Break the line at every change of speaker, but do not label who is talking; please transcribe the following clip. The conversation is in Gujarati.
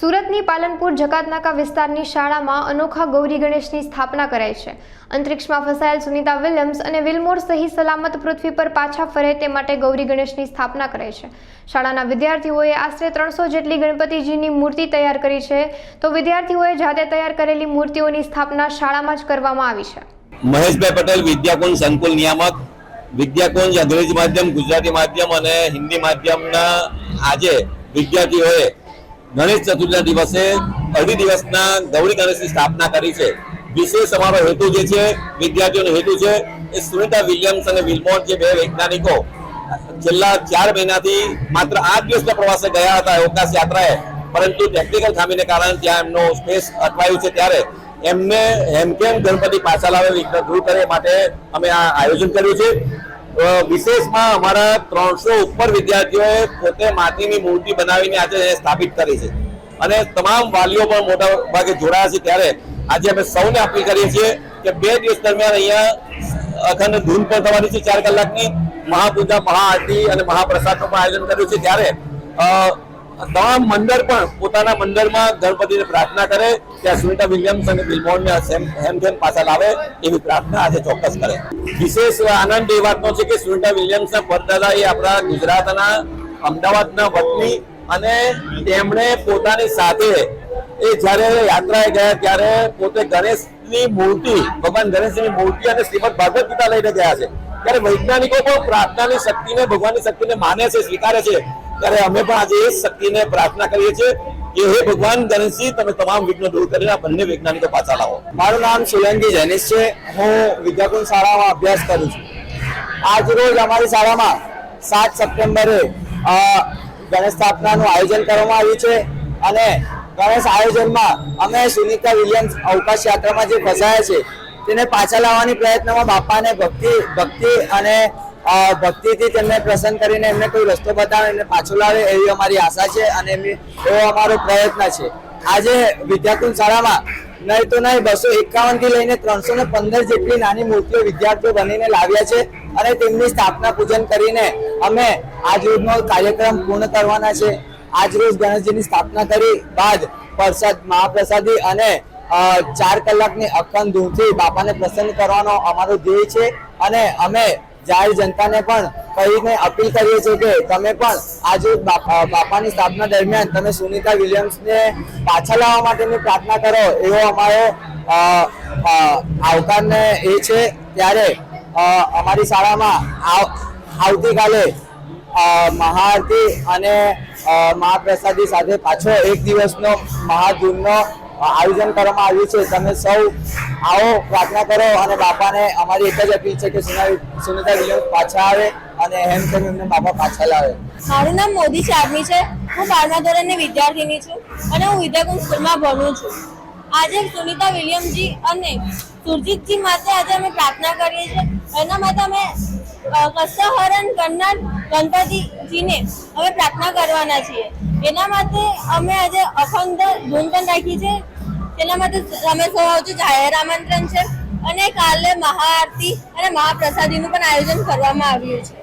સુરતની પાલનપુર જકાતનાકા વિસ્તારની શાળામાં અનોખા ગૌરી ગણેશની સ્થાપના કરાઈ છે। અંતરિક્ષમાં ફસાયેલ સુનિતા વિલિયમ્સ અને વિલમોર સહી સલામત પૃથ્વી પર પાછા ફરે તે માટે ગૌરી ગણેશની સ્થાપના કરાઈ છે। શાળાના વિદ્યાર્થીઓએ આશરે 300 જેટલી ગણપતિજીની મૂર્તિ તૈયાર કરી છે, તો વિદ્યાર્થીઓએ જાતે તૈયાર કરેલી મૂર્તિઓની સ્થાપના શાળામાં જ કરવામાં આવી છે।
મહેશભાઈ પટેલ, વિદ્યાકુંજ સંકુલ નિયામક, વિદ્યાકુંજ અંગ્રેજી માધ્યમ, ગુજરાતી માધ્યમ અને હિન્દી માધ્યમના આજે વિદ્યાર્થીઓએ ગણેશ ચતુર્થીના દિવસે અઢી દિવસના ગૌરી ગણેશની સ્થાપના કરી છે। વિશેષ અમારો હેતુ જે છે, વિદ્યાર્થીઓનો હેતુ છે એ સુનિતા વિલિયમ્સ અને વિલમોર જે બે વૈજ્ઞાનિકો છેલ્લા 4 મહિનાથી માત્ર 8 દિવસના પ્રવાસે ગયા હતા અવકાશ યાત્રાએ, પરંતુ ટેકનિકલ ખામીને કારણે ત્યાં એમનો સ્પેસ અટવાયું છે। ત્યારે એમને હેમકેમ ગણપતિ પાછા લાવે, વિઘ્ન દૂર કરે માટે અમે આ આયોજન કર્યું છે। વિશેષમાં અમારા 300 ઉપર વિદ્યાર્થીઓએ પોતે માટીની મૂર્તિ બનાવીને આજે સ્થાપિત કરી છે અને તમામ વાલીઓ પણ મોટા ભાગે જોડાયા છે। ત્યારે આજે અમે સૌને અપીલ કરીએ છીએ કે 2 દિવસ દરમિયાન અહીંયા અખંડ ધૂન પણ થવાની છે, 4 કલાકની મહાપૂજા, મહાઆરતી અને મહાપ્રસાદનું પણ આયોજન કર્યું છે। ત્યારે તમામ મંડળ પણ પોતાના મંડળમાં ગણપતિને પ્રાર્થના કરે ત્યાં સુનિતા વિલિયમ્સ અને વિલમોરને હેમકેમ પાછા લાવે એવી પ્રાર્થના આજે ચોક્કસ કરે। વિશેષ આનંદ એ વાતનો છે કે સુનિતા વિલિયમ્સના પરદાદા એ આપણા ગુજરાતના અમદાવાદના વતની અને તેમણે પોતાની સાથે એ જ્યારે યાત્રાએ ગયા ત્યારે પોતે ગણેશની મૂર્તિ, ભગવાન ગણેશની મૂર્તિ અને શ્રીમદ ભાગવત ગીતા લઈને ગયા છે। ત્યારે વૈજ્ઞાનિકો પણ પ્રાર્થનાની શક્તિને, ભગવાનની શક્તિને માને છે, સ્વીકારે છે। ત્યારે અમે પણ આજે એ શક્તિને પ્રાર્થના કરીએ છીએ કે હે ભગવાન ગણેશજી, તમે તમામ વિઘ્નો દૂર કરીને આ બંને વૈજ્ઞાનિકો પાછા લાવો।
મારું નામ સોલંકી જેનિશ છે। હું વિદ્યાકુંજ શાળામાં અભ્યાસ કરું છું। આજ રોજ અમારી શાળામાં 7 સપ્ટેમ્બરે ગણેશ સ્થાપનાનું આયોજન કરવામાં આવ્યું છે અને ગણેશ આયોજનમાં અમે સુનિતા વિલિયમ્સ અવકાશ યાત્રામાં જે ફસાયા છે તેને પાછા લાવવાની પ્રયત્નમાં બાપાને ભક્તિ અને ભક્તિથી તેમને પ્રસન્ન કરીને એમને કોઈ રસ્તો બતાવે, એમને પાછો લાવે એવી અમારી આશા છે અને એવો અમારો પ્રયત્ન છે। આજે વિદ્યાકુંજ શાળામાં નહીં તો નહીં 251 થી લઈને 315 જેટલી નાની મૂર્તિઓ વિદ્યાર્થીઓ બનીને લાવ્યા છે અને તેમની સ્થાપના પૂજન કરીને અમે આજ રોજનો કાર્યક્રમ પૂર્ણ કરવાના છે। આજ રોજ ગણેશજીની સ્થાપના કરી બાદ પ્રસાદ, મહાપ્રસાદી અને 4 કલાકની અખંડ ધૂનથી બાપાને પ્રસન્ન કરવાનો અમારો ધ્યેય છે અને અમે જાહેર જનતાને પણ કહીને અપીલ કરીએ છીએ કે તમે પણ આજે બાપાની સ્થાપના દરમિયાન તમે સુનિતા વિલિયમ્સને પાછા લાવવા માટેની પ્રાર્થના કરો એવો અમારો આવકારને એ છે। ત્યારે અમારી શાળામાં આવતીકાલે મહાઆરતી અને મહાપ્રસાદી સાથે પાછો 1 દિવસનો મહાધૂનનો આયોજન કરવામાં આવ્યું છે। તમે સૌ આવો, પ્રાર્થના કરો અને બાપાને અમારી એક જ અપીલ છે કે સુનિતા વિલિયમ્સ પાછા આવે અને હેમકેમ એમને બાપા પાછા લાવે।
મારું નામ મોદી ચાર્મી છે। હું 12મા ધોરણની વિદ્યાર્થીની છું અને હું વિદ્યાકુંજ સ્કૂલમાં ભણું છું। આજે સુનિતા વિલિયમજી અને સુરજીતજી માટે આજે અમે પ્રાર્થના કરીએ છીએ। એના માટે અમે કષ્ટહરણ કરનાર ગણપતિજીને અમે પ્રાર્થના કરવાના છીએ। એના માટે અમે આજે અખંડ ધૂન પણ રાખી છે। તેના માટે અમે સૌ આવજો, જાહેર આમંત્રણ છે અને કાલે મહાઆરતી અને મહાપ્રસાદીનું પણ આયોજન કરવામાં આવ્યું છે।